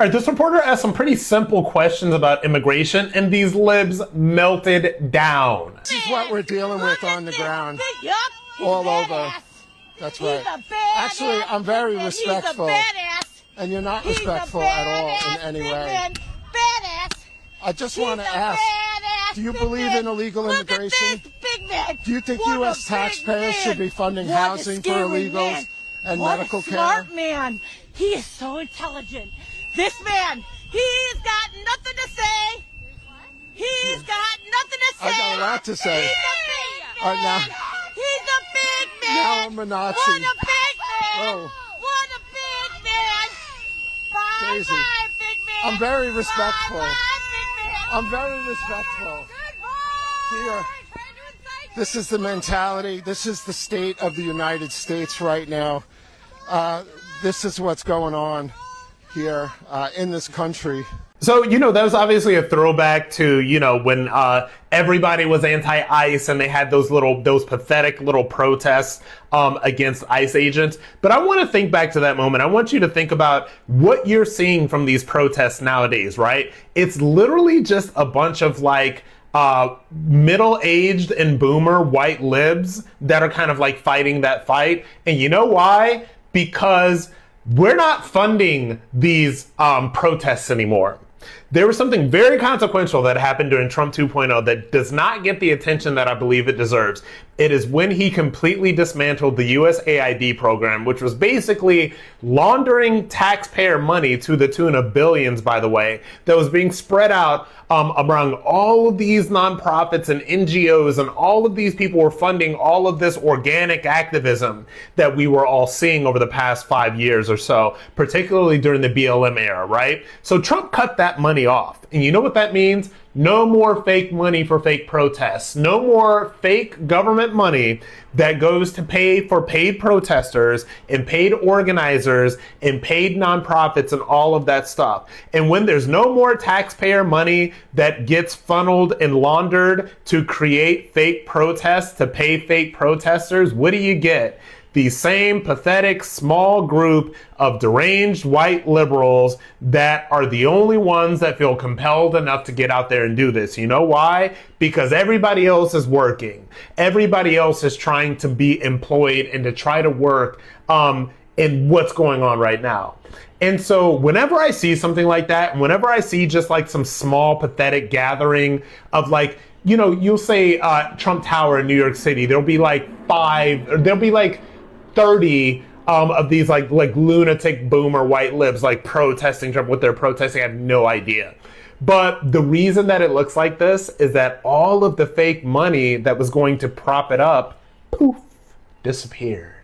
All right, this reporter asked some pretty simple questions about immigration, and these libs melted down. This is what we're dealing with on the ground, all over. That's right. Actually, I'm very respectful, and you're not respectful at all in any way. I just want to ask, do you believe in illegal immigration? Do you think U.S. taxpayers should be funding housing for illegals and medical care? Smart man. He is so intelligent. This man, he's got nothing to say. He's got nothing to say. I got a lot to say. He's a big man. Now, He's a big man. now I'm a Nazi. What a big man. Oh. What a big man. Bye, Crazy. bye, big man. I'm very respectful. Bye, big man. I'm very respectful. Goodbye. Here. This is the mentality. This is the state of the United States right now. This is what's going on here in this country. So, that was obviously a throwback to, when everybody was anti-ICE and they had those pathetic little protests against ICE agents. But I want to think back to that moment. I want you to think about what you're seeing from these protests nowadays, right? It's literally just a bunch of middle-aged and boomer white libs that are kind of fighting that fight. And you know why? Because we're not funding these protests anymore. There was something very consequential that happened during Trump 2.0 that does not get the attention that I believe it deserves. It is when he completely dismantled the USAID program, which was basically laundering taxpayer money to the tune of billions, by the way, that was being spread out among all of these nonprofits and NGOs, and all of these people were funding all of this organic activism that we were all seeing over the past 5 years or so, particularly during the BLM era, right? So Trump cut that money off. And you know what that means? No more fake money for fake protests. No more fake government money that goes to pay for paid protesters and paid organizers and paid nonprofits and all of that stuff. And when there's no more taxpayer money that gets funneled and laundered to create fake protests, to pay fake protesters, what do you get? The same pathetic small group of deranged white liberals that are the only ones that feel compelled enough to get out there and do this. You know why? Because everybody else is working. Everybody else is trying to be employed and to try to work in what's going on right now. And so whenever I see something like that, and whenever I see just some small pathetic gathering of you'll say Trump Tower in New York City, there'll be 30 of these lunatic boomer white libs protesting Trump. What they're protesting, I have no idea. But the reason that it looks like this is that all of the fake money that was going to prop it up, poof, disappeared.